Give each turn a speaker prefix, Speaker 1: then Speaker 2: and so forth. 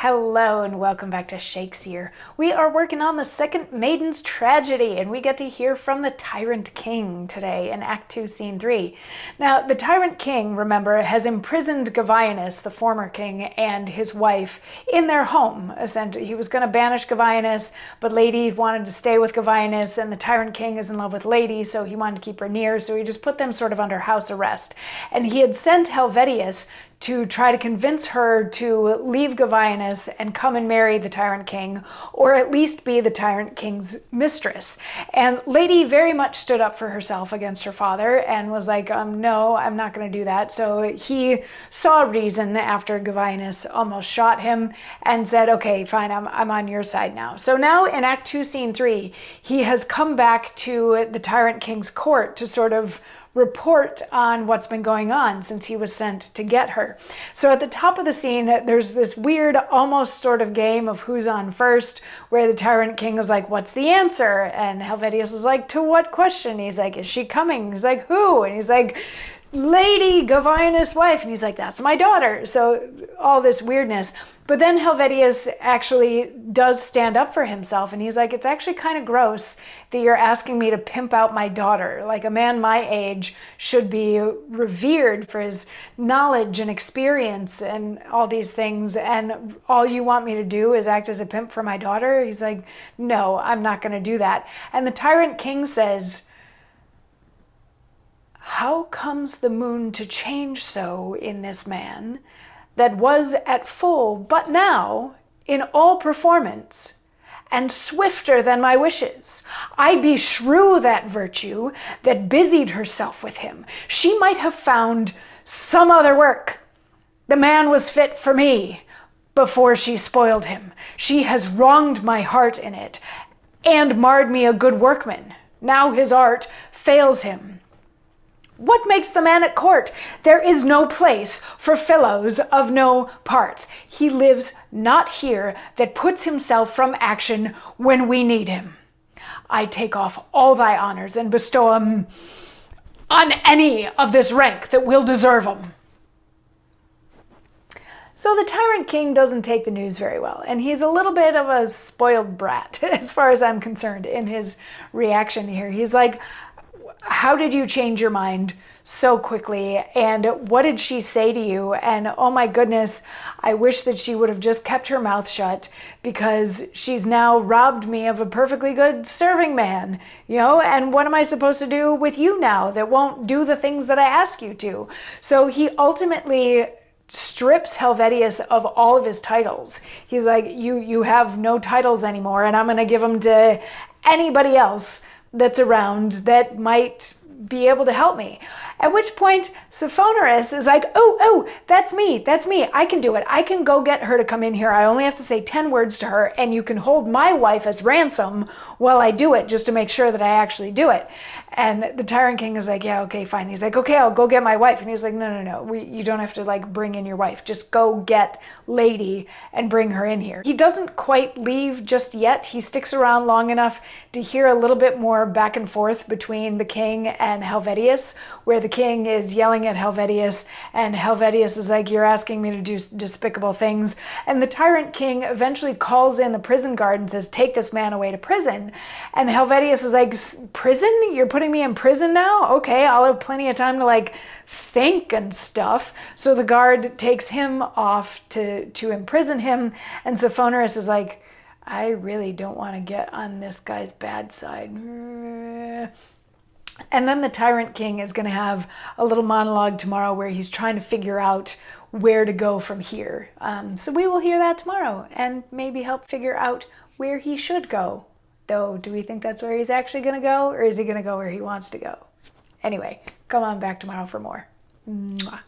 Speaker 1: Hello and welcome back to Shakesyear. We are working on the second Maiden's tragedy, and we get to hear from the Tyrant King today in Act 2, Scene 3. Now, the Tyrant King, remember, has imprisoned Gavinius, the former king, and his wife in their home. Essentially, he was going to banish Gavinius, but Lady wanted to stay with Gavinius, and the Tyrant King is in love with Lady, so he wanted to keep her near, so he just put them sort of under house arrest. And he had sent Helvetius to try to convince her to leave Gavinius and come and marry the Tyrant King, or at least be the Tyrant King's mistress. And Lady very much stood up for herself against her father and was like, no, I'm not going to do that. So he saw reason after Gavinius almost shot him and said, okay, fine, I'm on your side now. So now in Act 2, Scene 3, he has come back to the Tyrant King's court to sort of report on what's been going on since he was sent to get her. So at the top of the scene, there's this weird, almost sort of game of who's on first, where the Tyrant King is like, what's the answer? And Helvetius is like, to what question? He's like, is she coming? He's like, who? And he's like, Lady Gavinius' wife. And he's like, that's my daughter. So all this weirdness. But then Helvetius actually does stand up for himself. And he's like, it's actually kind of gross that you're asking me to pimp out my daughter. Like, a man my age should be revered for his knowledge and experience and all these things. And all you want me to do is act as a pimp for my daughter? He's like, no, I'm not going to do that. And the Tyrant King says, how comes the moon to change so in this man that was at full, but now in all performance, and swifter than my wishes? I beshrew that virtue that busied herself with him. She might have found some other work. The man was fit for me before she spoiled him. She has wronged my heart in it, and marred me a good workman. Now his art fails him. What makes the man at court? There is no place for fellows of no parts. He lives not here that puts himself from action when we need him. I take off all thy honors and bestow 'em on any of this rank that will deserve 'em. So the Tyrant King doesn't take the news very well, and he's a little bit of a spoiled brat as far as I'm concerned in his reaction here. He's like, how did you change your mind so quickly? And what did she say to you? And oh my goodness, I wish that she would have just kept her mouth shut, because she's now robbed me of a perfectly good serving man, and what am I supposed to do with you now that won't do the things that I ask you to? So he ultimately strips Helvetius of all of his titles. He's like, you have no titles anymore, and I'm going to give them to anybody else that's around that might be able to help me. At which point Sophronis is like, oh, that's me, I can do it. I can go get her to come in here. I only have to say 10 words to her, and you can hold my wife as ransom while I do it, just to make sure that I actually do it. And the Tyrant King is like, yeah, okay, fine. He's like, okay, I'll go get my wife. And he's like, no, you don't have to bring in your wife. Just go get Lady and bring her in here. He doesn't quite leave just yet. He sticks around long enough to hear a little bit more back and forth between the king and Helvetius, where the king is yelling at Helvetius, and Helvetius is like, you're asking me to do despicable things. And the Tyrant King eventually calls in the prison guard and says, take this man away to prison. And Helvetius is like, prison? You're putting me in prison now? Okay, I'll have plenty of time to think and stuff. So the guard takes him off to imprison him, and Sophronis is like, I really don't want to get on this guy's bad side. And then the Tyrant King is going to have a little monologue tomorrow where he's trying to figure out where to go from here. So we will hear that tomorrow and maybe help figure out where he should go. Though, do we think that's where he's actually going to go, or is he going to go where he wants to go? Anyway, come on back tomorrow for more. Mwah.